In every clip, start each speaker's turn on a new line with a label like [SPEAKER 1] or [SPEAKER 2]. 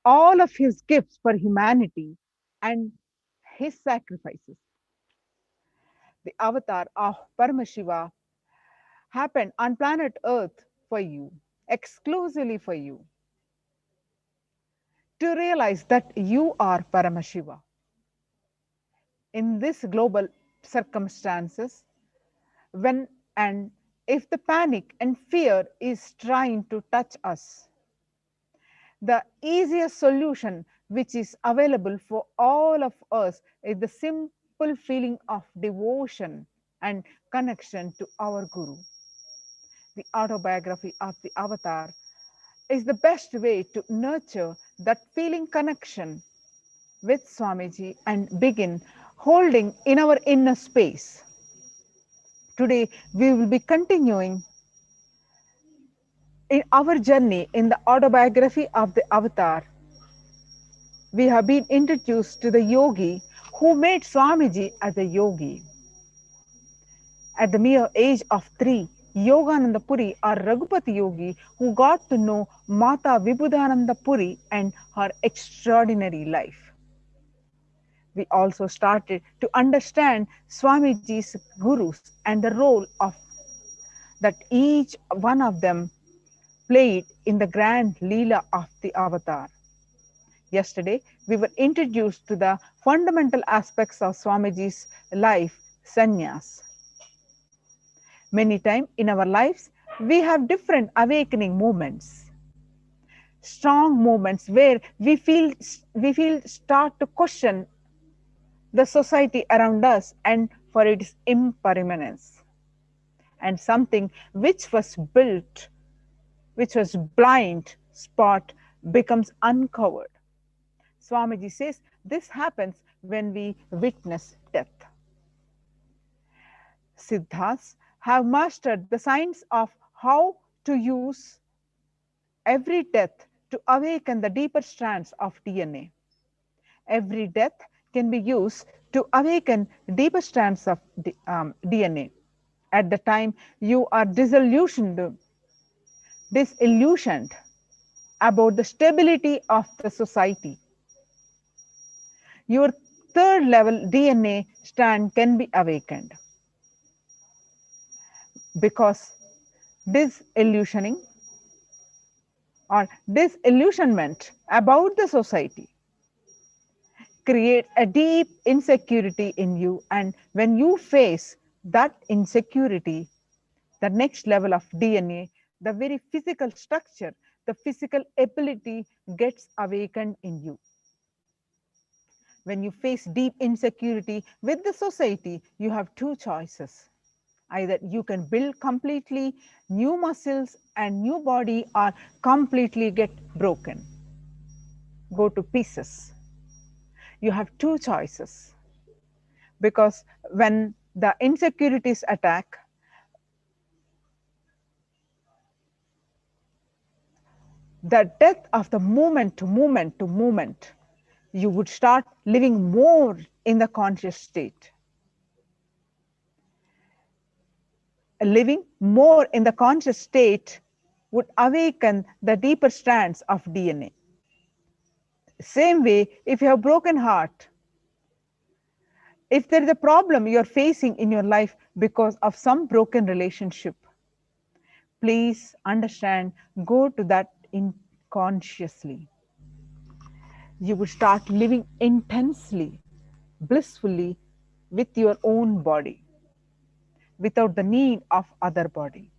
[SPEAKER 1] all of his gifts for humanity and his sacrifices. The avatar of Paramashiva happened on planet Earth for you, exclusively for you, to realize that you are Paramashiva. In this global circumstances, when and if the panic and fear is trying to touch us, the easiest solution which is available for all of us is the simple feeling of devotion and connection to our Guru. The autobiography of the avatar is the best way to nurture that feeling connection with Swamiji and begin holding in our inner space. Today, we will be continuing in our journey in the autobiography of the avatar. We have been introduced to the yogi who made Swamiji as a yogi. At the mere age of 3, Yogananda Puri or Raghupati Yogi, who got to know Mata Vibhudananda Puri and her extraordinary life. We also started to understand Swamiji's gurus and the role of that each one of them played in the grand Leela of the avatar. Yesterday, we were introduced to the fundamental aspects of Swamiji's life, sannyas. Many times in our lives, we have different awakening moments, strong moments where we feel start to question the society around us and for its impermanence. And something which was built, which was blind spot, becomes uncovered. Swamiji says this happens when we witness death. Siddhas have mastered the science of how to use every death to awaken the deeper strands of DNA. Every death can be used to awaken deeper strands of DNA. At the time you are disillusioned about the stability of the society, your third level DNA strand can be awakened. Because disillusioning or disillusionment about the society create a deep insecurity in you, and when you face that insecurity, the next level of DNA, the very physical structure, the physical ability gets awakened in you. When you face deep insecurity with the society, you have two choices. Either you can build completely new muscles and new body, or completely get broken, go to pieces. You have two choices, because when the insecurities attack, the death of the moment to moment to moment, you would start living more in the conscious state. Living more in the conscious state would awaken the deeper strands of DNA. Same way, if you have broken heart, if there is a problem you are facing in your life because of some broken relationship, please understand, go to that consciously. You will start living intensely, blissfully with your own body, without the need of other body.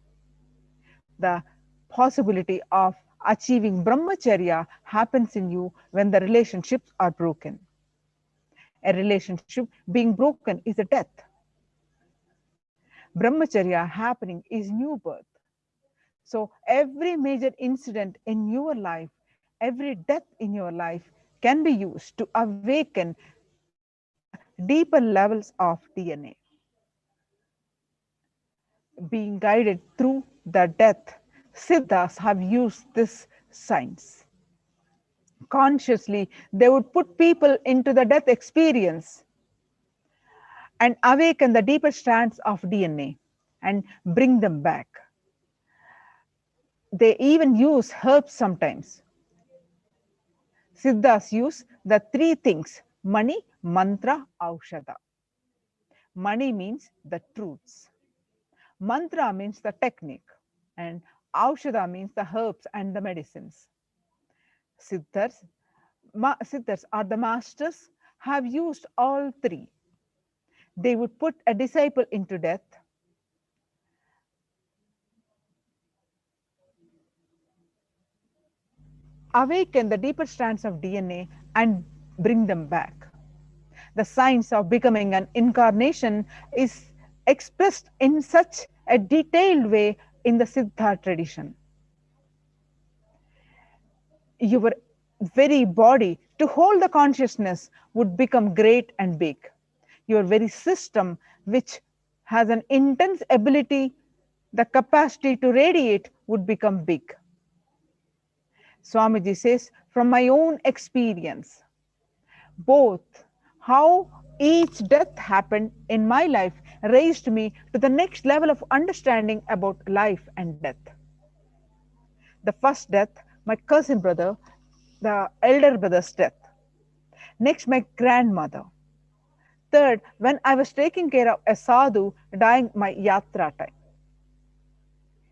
[SPEAKER 1] The possibility of achieving brahmacharya happens in you when the relationships are broken. A relationship being broken is a death. Brahmacharya happening is new birth. So every major incident in your life, every death in your life can be used to awaken the deeper levels of DNA. Being guided through the death, Siddhas have used this science. Consciously, they would put people into the death experience and awaken the deeper strands of DNA and bring them back. They even use herbs sometimes. Siddhas use the three things: money, mantra, aushadha. Money means the truths. Mantra means the technique. And aushadha means the herbs and the medicines. Siddhas, Siddhas are the masters, have used all three. They would put a disciple into death, awaken the deeper strands of DNA, and bring them back. The science of becoming an incarnation is expressed in such a detailed way in the Siddha tradition. Your very body to hold the consciousness would become great and big. Your very system, which has an intense ability, the capacity to radiate, would become big. Swamiji says, from my own experience, both how each death happened in my life raised me to the next level of understanding about life and death. The first death, my cousin brother, the elder brother's death. Next, my grandmother. Third, when I was taking care of a sadhu dying my yatra time.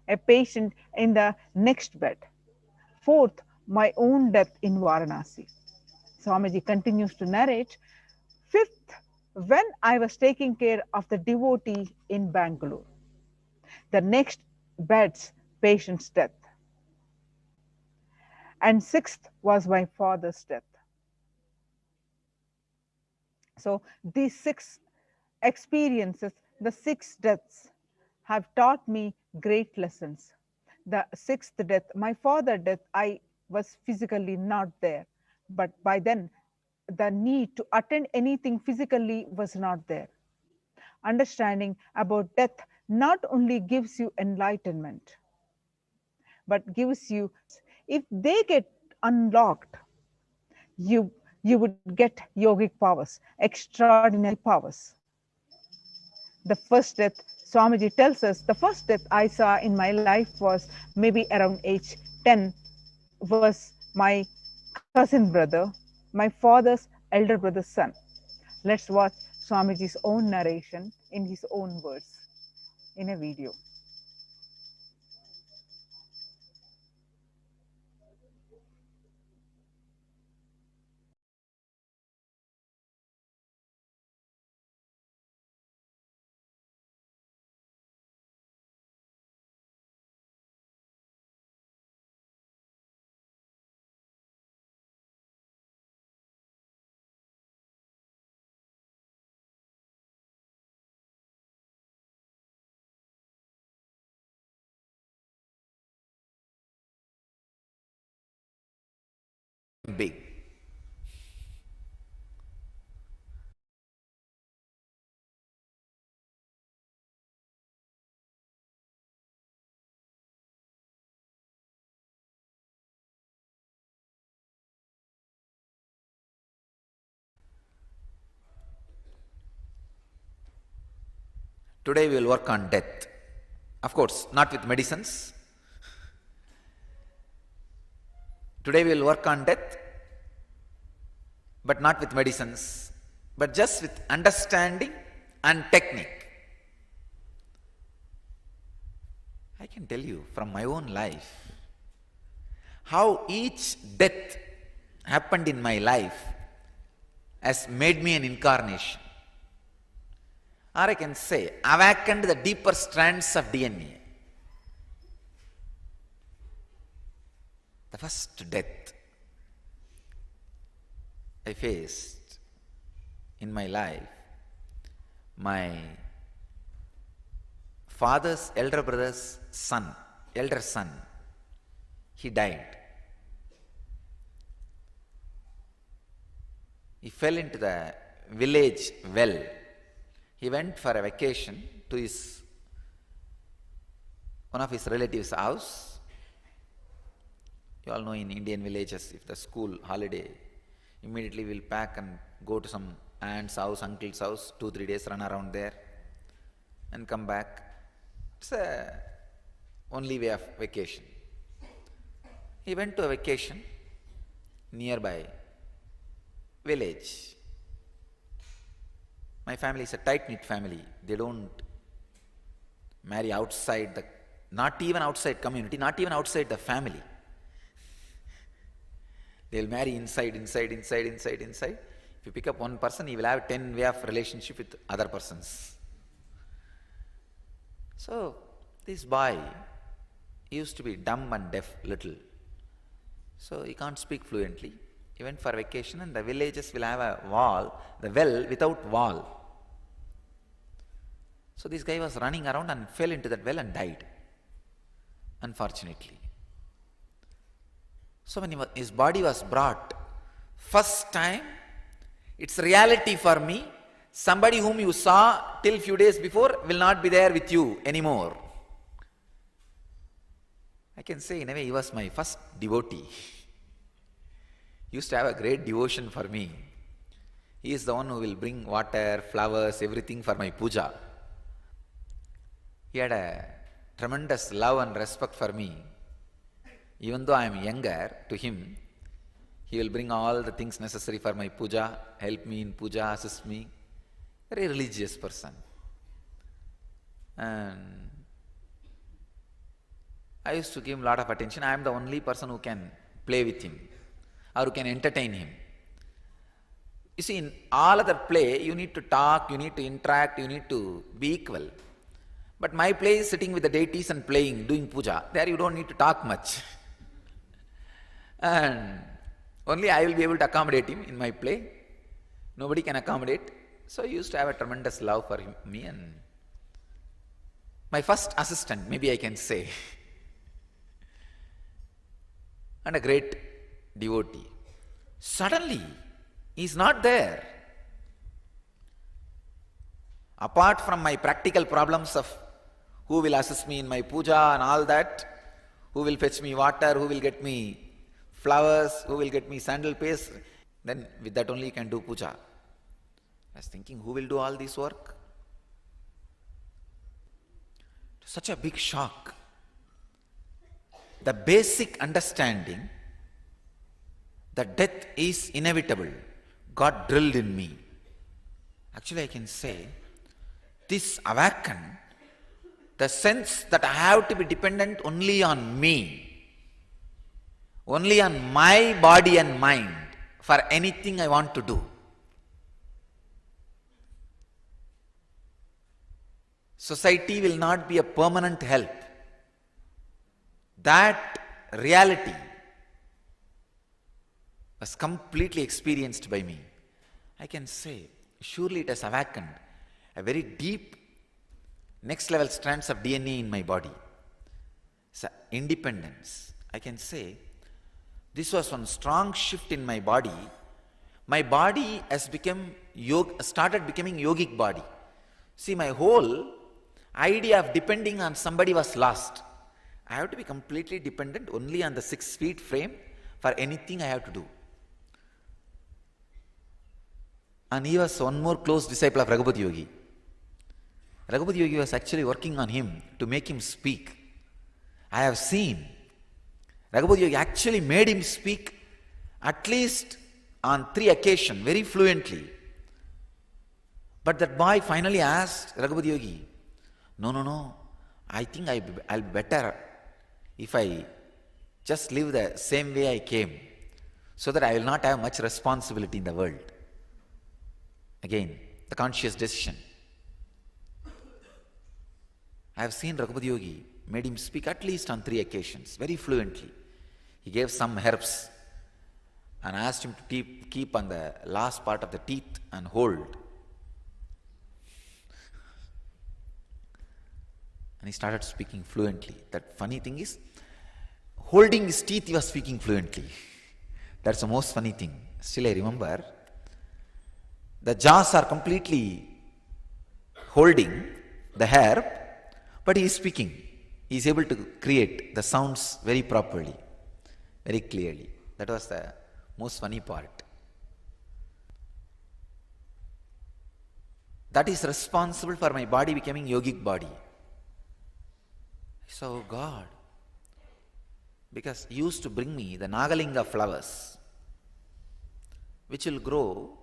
[SPEAKER 1] A patient in the next bed. Fourth, my own death in Varanasi. Swamiji continues to narrate. Fifth, when I was taking care of the devotee in Bangalore. The next bed's patient's death. And sixth was my father's death. So these six experiences, the six deaths, have taught me great lessons. The sixth death, my father's death, I was physically not there. But by then, the need to attend anything physically was not there. Understanding about death not only gives you enlightenment, but gives you, if they get unlocked, you you would get yogic powers, extraordinary powers. The first death, Swamiji tells us, the first death I saw in my life was maybe around age 10, was my cousin brother, my father's elder brother's son. Let's watch Swamiji's own narration in his own words in a video.
[SPEAKER 2] Big. Today we will work on death. Of course, not with medicines. Today we will work on death, but not with medicines, but just with understanding and technique. I can tell you from my own life how each death happened in my life has made me an incarnation. Or I can say, awakened the deeper strands of DNA. The first death I faced in my life, my father's elder brother's son, elder son, he died. He fell into the village well. He went for a vacation to one of his relatives' house. You all know in Indian villages, if the school holiday, immediately we'll pack and go to some aunt's house, uncle's house, 2-3 days run around there and come back. It's a only way of vacation. He went to a vacation nearby village. My family is a tight-knit family. They don't marry outside the, not even outside community, not even outside the family. They'll marry inside. If you pick up one person, he will have 10 way of relationship with other persons. So, this boy used to be dumb and deaf little. So, he can't speak fluently. He went for vacation and the villages will have a wall, the well without wall. So, this guy was running around and fell into that well and died, unfortunately. So when his body was brought, first time, it's reality for me, somebody whom you saw till few days before will not be there with you anymore. I can say in a way he was my first devotee. He used to have a great devotion for me. He is the one who will bring water, flowers, everything for my puja. He had a tremendous love and respect for me. Even though I am younger, to him, he will bring all the things necessary for my puja, help me in puja, assist me. Very religious person. And I used to give him a lot of attention. I am the only person who can play with him or who can entertain him. You see, in all other play, you need to talk, you need to interact, you need to be equal. But my play is sitting with the deities and playing, doing puja. There you don't need to talk much. And only I will be able to accommodate him in my play. Nobody can accommodate. So I used to have a tremendous love for me, and my first assistant, maybe I can say, and a great devotee. Suddenly, he is not there. Apart from my practical problems of who will assist me in my puja and all that, who will fetch me water, who will get me flowers, who will get me sandal paste, then with that only you can do puja. I was thinking, who will do all this work? Such a big shock. The basic understanding that death is inevitable got drilled in me. Actually, I can say, this awakened the sense that I have to be dependent only on me, only on my body and mind for anything I want to do. Society will not be a permanent help. That reality was completely experienced by me. I can say, surely it has awakened a very deep, next level strands of DNA in my body. So, independence. I can say, this was one strong shift in my body. My body has started becoming yogic body. See, my whole idea of depending on somebody was lost. I have to be completely dependent only on the 6 feet frame for anything I have to do. And he was one more close disciple of Raghupati Yogi. Raghupati Yogi was actually working on him to make him speak. I have seen Raghupati Yogi actually made him speak at least on 3 occasions very fluently. But that boy finally asked Raghupati Yogi, no, I think I'll be better if I just live the same way I came, so that I will not have much responsibility in the world. Again, the conscious decision. I have seen Raghupati Yogi made him speak at least on 3 occasions, very fluently. He gave some herbs and asked him to keep on the last part of the teeth and hold. And he started speaking fluently. That funny thing is, holding his teeth, he was speaking fluently. That's the most funny thing. Still I remember, the jaws are completely holding the herb, but he is speaking. He is able to create the sounds very properly, very clearly. That was the most funny part. That is responsible for my body becoming yogic body. So God, because he used to bring me the Nagalinga flowers. which will grow,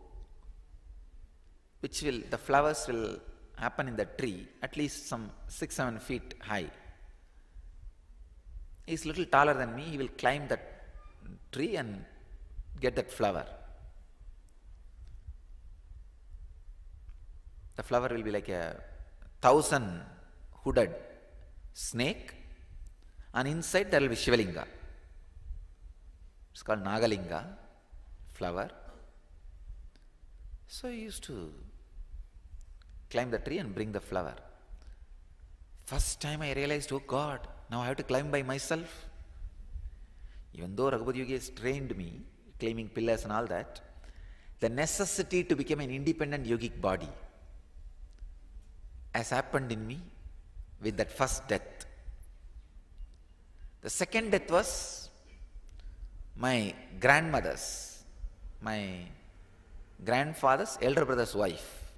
[SPEAKER 2] the flowers will happen in the tree at least some 6-7 feet high. He's little taller than me, he will climb that tree and get that flower. The flower will be like a 1,000 hooded snake, and inside there will be Shivalinga. It's called Nagalinga flower. So he used to climb the tree and bring the flower. First time I realized, oh God, now I have to climb by myself. Even though Raghupati Yogi has trained me, climbing pillars and all that, the necessity to become an independent yogic body has happened in me with that first death. The second death was my grandmother's, my grandfather's elder brother's wife.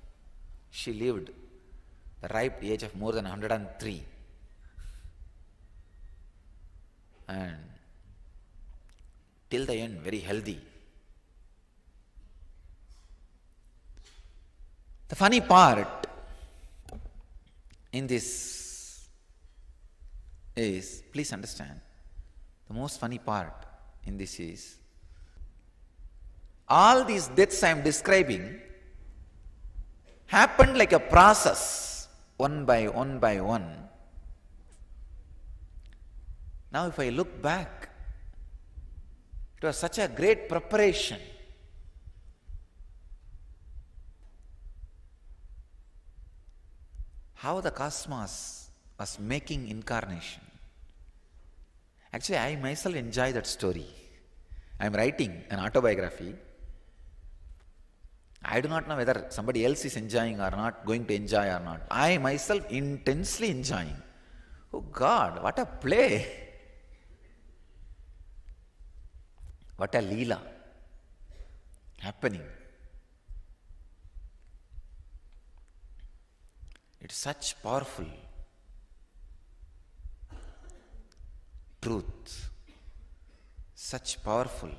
[SPEAKER 2] She lived the ripe age of more than 103. And till the end, very healthy. The funny part in this is, please understand, the most funny part in this is, all these deaths I am describing happened like a process, one by one by one. Now if I look back, it was such a great preparation. How the cosmos was making incarnation. Actually, I myself enjoy that story. I am writing an autobiography. I do not know whether somebody else is enjoying or not, going to enjoy or not. I myself intensely enjoying. Oh God, what a play! What a leela happening. It's such powerful truth, such powerful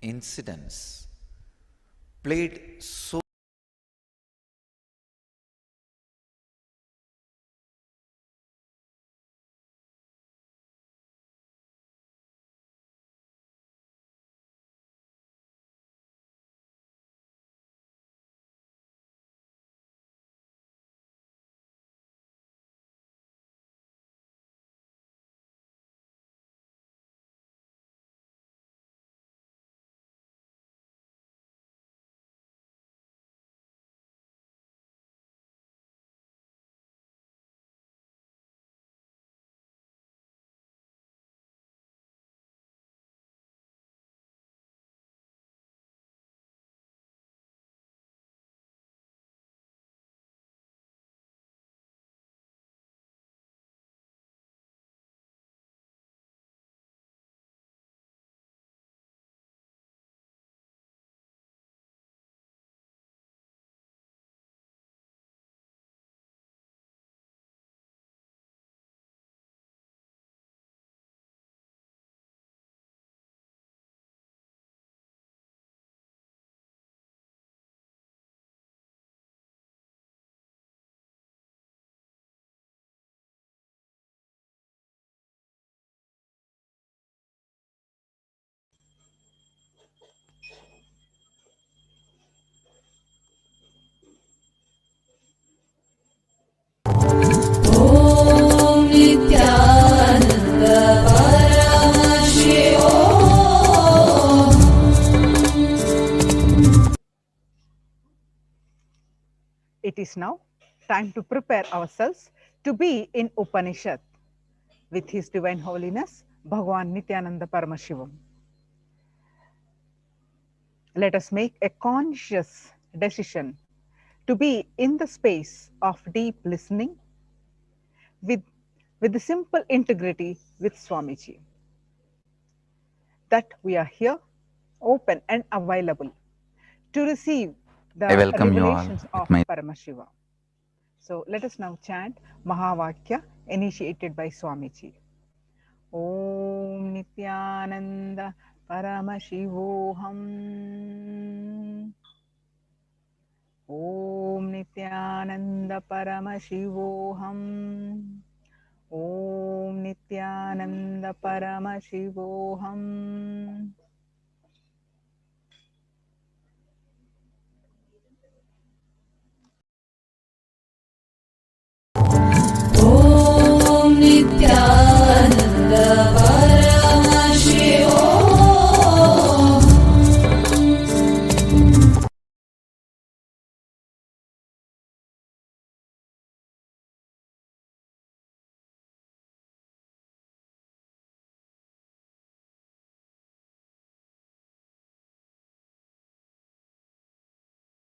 [SPEAKER 2] incidents played so
[SPEAKER 3] Om Nithyananda Paramashivoham.
[SPEAKER 1] It is now time to prepare ourselves to be in Upanishad with His Divine Holiness, Bhagavan Nithyananda Paramashivam. Let us make a conscious decision to be in the space of deep listening with the simple integrity with Swamiji. That we are here, open and available to receive
[SPEAKER 2] I
[SPEAKER 1] the
[SPEAKER 2] welcome you all
[SPEAKER 1] revelations
[SPEAKER 2] with
[SPEAKER 1] of
[SPEAKER 2] my
[SPEAKER 1] Paramashiva. So let us now chant Mahavakya initiated by Swamiji. Om Nithyananda Paramashivoham. Om Nithyananda Paramashivoham. Om Nithyananda Paramashivoham.
[SPEAKER 3] Om Nitya